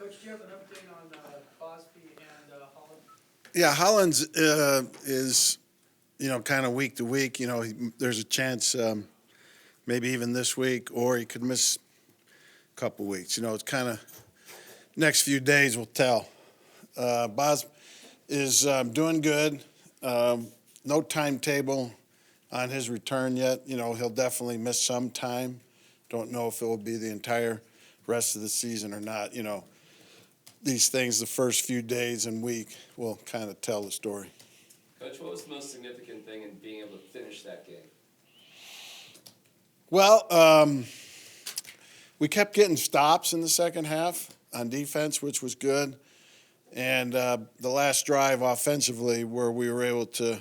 Coach, do you have an update on Bosby and Holland? Yeah, Hollins is, kind of week to week. There's a chance maybe even this week, or he could miss a couple weeks. It's kind of next few days will tell. Bos is doing good. No timetable on his return yet. He'll definitely miss some time. Don't know if it will be the entire rest of the season or not. These things, the first few days and week, will kind of tell the story. Coach, what was the most significant thing in being able to finish that game? Well, we kept getting stops in the second half on defense, which was good. And the last drive offensively, where we were able to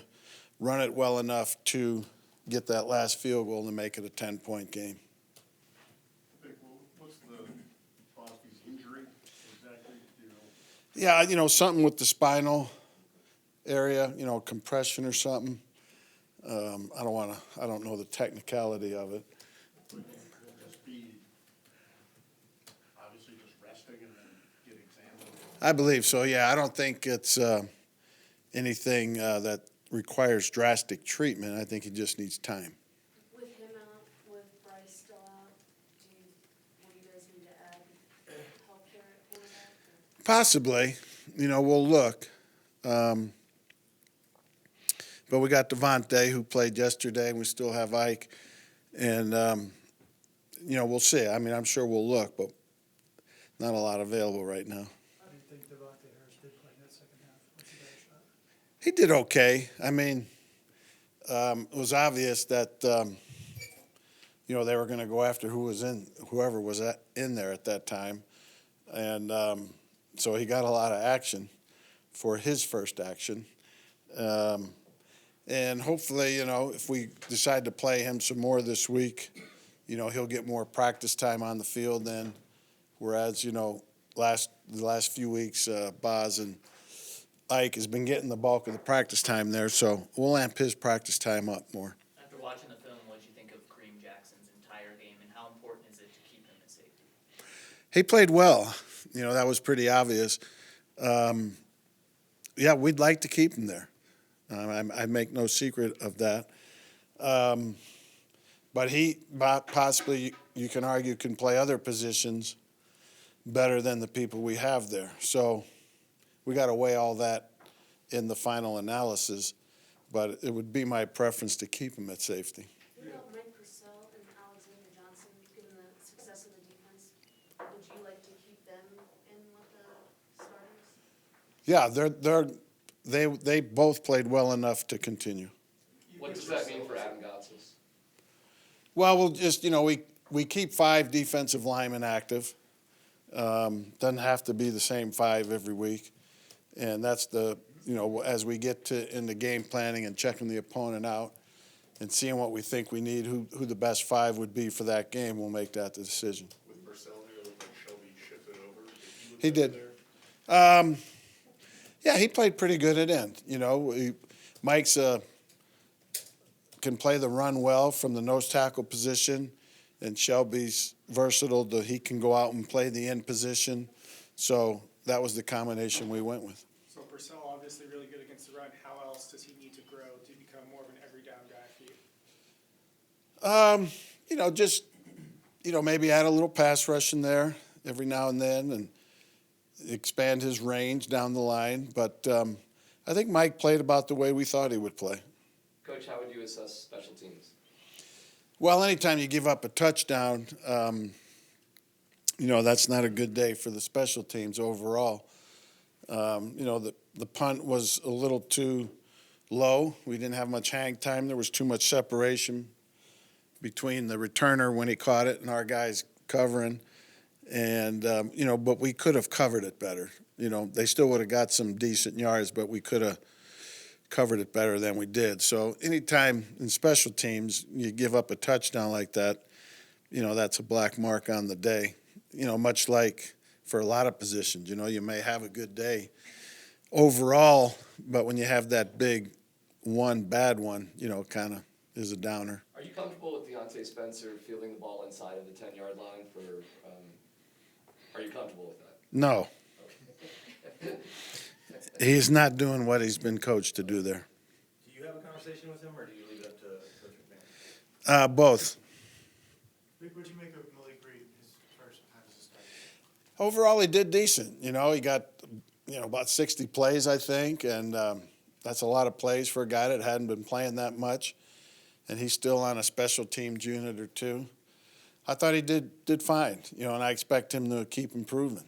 run it well enough to get that last field goal to make it a 10-point game. What's Bosby's injury exactly? Yeah, something with the spinal area, compression or something. I don't know the technicality of it. Will just be obviously just resting and then get examined? I believe so, yeah. I don't think it's anything that requires drastic treatment. I think he just needs time. With him out, with Bryce still out, will you guys need to add healthcare at quarterback? Possibly. We'll look. But we got Devontae, who played yesterday, and we still have Ike. And, we'll see. I'm sure we'll look, but not a lot available right now. How do you think Devontae Harris did play in that second half? What's your better shot? He did okay. It was obvious that, they were going to go after whoever was in there at that time. And so he got a lot of action for his first action. And hopefully, if we decide to play him some more this week, he'll get more practice time on the field then. Whereas, the last few weeks, Boz and Ike has been getting the bulk of the practice time there, so we'll amp his practice time up more. After watching the film, what did you think of Kareem Jackson's entire game, and how important is it to keep him at safety? He played well. That was pretty obvious. Yeah, we'd like to keep him there. I make no secret of that. But he possibly, you can argue, can play other positions better than the people we have there. So we got to weigh all that in the final analysis. But it would be my preference to keep him at safety. What about Mike Purcell and Alexander Johnson, given the success of the defense? Would you like to keep them in with the starters? Yeah, they both played well enough to continue. What does that mean for Adam Gotsis? Well, we'll just, we keep 5 defensive linemen active. Doesn't have to be the same 5 every week. And that's as we get into game planning and checking the opponent out and seeing what we think we need, who the best 5 would be for that game, we'll make that the decision. With Purcell there, it looked like Shelby shifted over. He did. Yeah, he played pretty good at end. Mike's can play the run well from the nose tackle position, and Shelby's versatile. He can go out and play the end position. So that was the combination we went with. So Purcell obviously really good against the run. How else does he need to grow to become more of an every down guy for you? Just maybe add a little pass rush in there every now and then, and expand his range down the line. But I think Mike played about the way we thought he would play. Coach, how would you assess special teams? Well, anytime you give up a touchdown, that's not a good day for the special teams overall. The punt was a little too low. We didn't have much hang time. There was too much separation between the returner when he caught it and our guys covering. And, but we could have covered it better. They still would have got some decent yards, but we could have covered it better than we did. So anytime in special teams you give up a touchdown like that, that's a black mark on the day. Much like for a lot of positions, you may have a good day overall, but when you have that big one bad one, kind of is a downer. Are you comfortable with Deontay Spencer fielding the ball inside of the 10-yard line? Are you comfortable with that? No. He's not doing what he's been coached to do there. Do you have a conversation with him, or do you leave it up to Coach McMahon? Both. Vic, what'd you make of Malik Reed, his first time as a starter? Overall, he did decent. You know, he got, about 60 plays, I think, and that's a lot of plays for a guy that hadn't been playing that much, and he's still on a special teams unit or two. I thought he did fine, and I expect him to keep improving.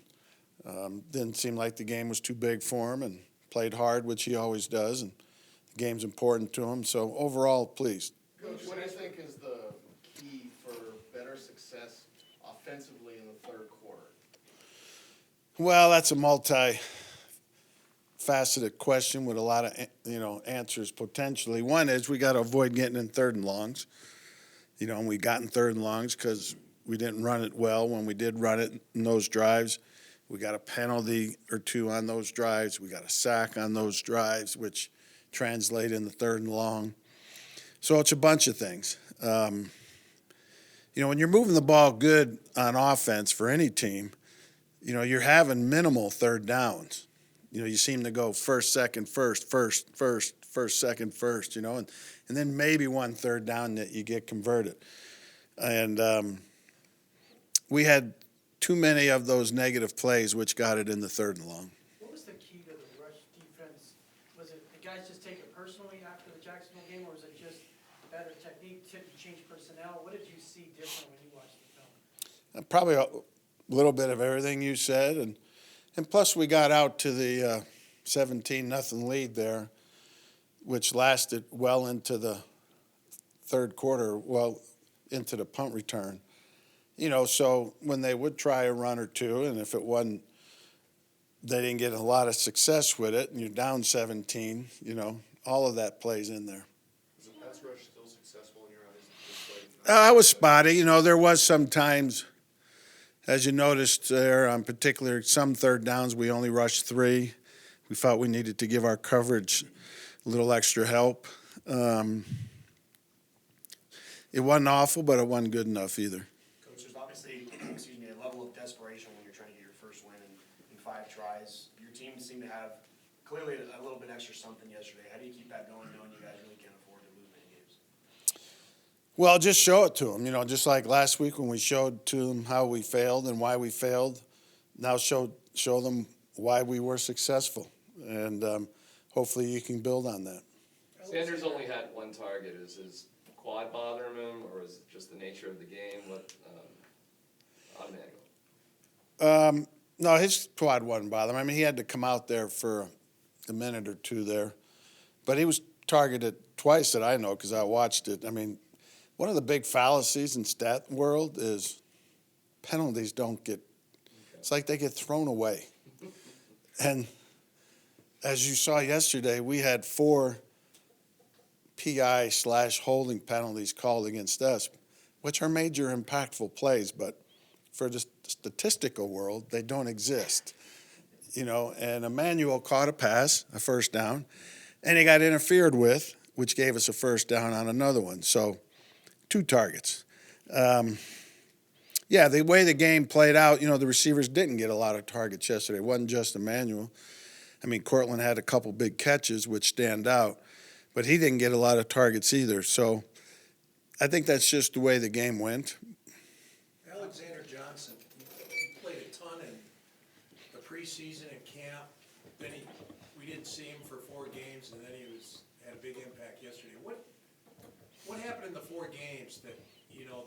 Didn't seem like the game was too big for him, and played hard, which he always does, and the game's important to him. So overall, pleased. Coach, what do you think is the key for better success offensively in the third quarter? Well, that's a multi-faceted question with a lot of, answers potentially. One is we got to avoid getting in third and longs. And we got in third and longs because we didn't run it well. When we did run it in those drives, we got a penalty or two on those drives. We got a sack on those drives, which translate into third and long. So it's a bunch of things. When you're moving the ball good on offense for any team, you're having minimal third downs. You seem to go first, second, first, second, first, and then maybe one third down that you get converted. And we had too many of those negative plays, which got it in the third and long. What was the key to the rush defense? Was it the guys just take it personally after the Jacksonville game, or was it just better technique, change personnel? What did you see different when you watched the film? Probably a little bit of everything you said, and plus we got out to the 17-0 lead there, which lasted well into the third quarter, well into the punt return. So when they would try a run or two, and if it wasn't, they didn't get a lot of success with it, and you're down 17, all of that plays in there. Is the pass rush still successful in your eyes? I was spotty. There was some times, as you noticed there, on particular some third downs, we only rushed 3. We felt we needed to give our coverage a little extra help. It wasn't awful, but it wasn't good enough either. Coach, there's obviously, a level of desperation when you're trying to get your first win in 5 tries. Your team seemed to have clearly a little bit extra something yesterday. How do you keep that going, knowing you guys really can't afford to lose many games? Well, just show it to them, just like last week when we showed to them how we failed and why we failed. Now show them why we were successful, and hopefully you can build on that. Sanders only had one target. Is his quad bothering him, or is it just the nature of the game? What on Manuel? No, his quad wasn't bothering him. I mean, he had to come out there for a minute or two there, but he was targeted twice that I know because I watched it. I mean, one of the big fallacies in stat world is penalties don't get. It's like they get thrown away, and as you saw yesterday, we had 4 PI/holding penalties called against us, which are major impactful plays, but for the statistical world, they don't exist. And Emmanuel caught a pass, a first down, and he got interfered with, which gave us a first down on another one. So 2 targets. The way the game played out, the receivers didn't get a lot of targets yesterday. It wasn't just Emmanuel. I mean, Cortland had a couple big catches, which stand out, but he didn't get a lot of targets either. So I think that's just the way the game went. Alexander Johnson, he played a ton in the preseason and camp. Then we didn't see him for 4 games, and then he had a big impact yesterday. What happened in the 4 games that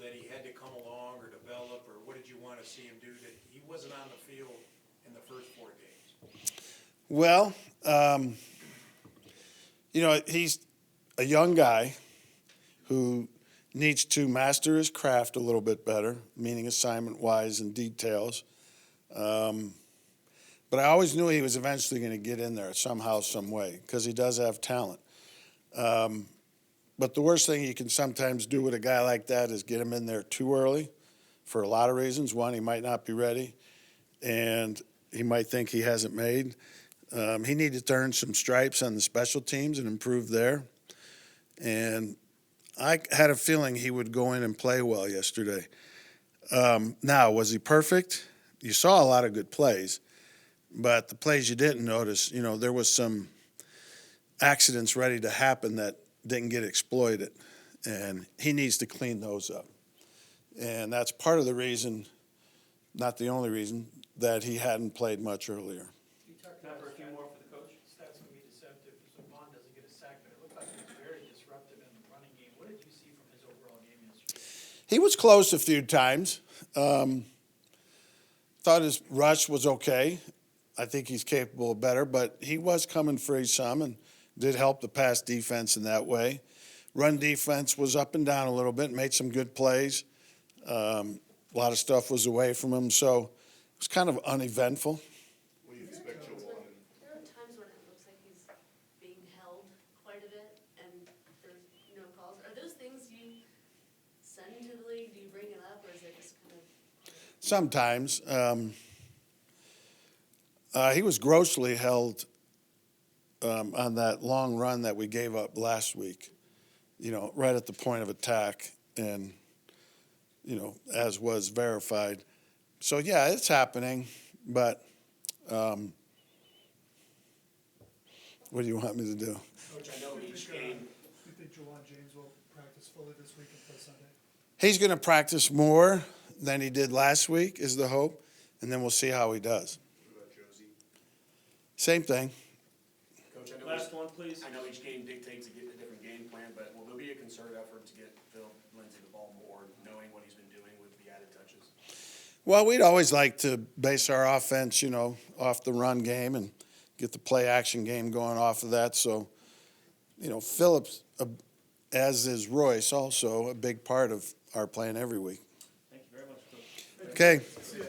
that he had to come along or develop, or what did you want to see him do that he wasn't on the field in the first 4 games? Well, he's a young guy who needs to master his craft a little bit better, meaning assignment-wise and details. But I always knew he was eventually going to get in there somehow, some way, because he does have talent. But the worst thing you can sometimes do with a guy like that is get him in there too early for a lot of reasons. One, he might not be ready, and he might think he hasn't made. He needed to earn some stripes on the special teams and improve there. And I had a feeling he would go in and play well yesterday. Now, was he perfect? You saw a lot of good plays. But the plays you didn't notice, you know, there was some accidents ready to happen that didn't get exploited, and he needs to clean those up. And that's part of the reason, not the only reason, that he hadn't played much earlier. You talked Time about for a few more for the coach. stats can be deceptive, so Vaughn doesn't get a sack, but it looked like he was very disruptive in the running game. What did you see from his overall game yesterday? He was close a few times. Thought his rush was okay. I think he's capable of better, but he was coming free some and did help the pass defense in that way. Run defense was up and down a little bit, made some good plays. A lot of stuff was away from him, so it was kind of uneventful. What do you expect Joe Walton? There are times when it looks like he's being held quite a bit and there's no calls. Are those things you send to the league? Do you bring it up or is it just kind of? Sometimes. He was grossly held on that long run that we gave up last week, you know, right at the point of attack, and, you know, as was verified. So, yeah, it's happening, but what do you want me to do? Coach, I know each game, Do you think Juwan James will practice fully this week and play Sunday? He's going to practice more than he did last week, is the hope, and then we'll see how he does. what about Josie? Same thing. Coach, I know Last one, please. I know each game dictates a different game plan, but will there be a concerted effort to get Phil Lindsay the ball more, knowing what he's been doing with the added touches? Well, we'd always like to base our offense, you know, off the run game and get the play-action game going off of that. So, you know, Phillips, as is Royce, also a big part of our playing every week. Thank you very much, Coach. Okay. See ya.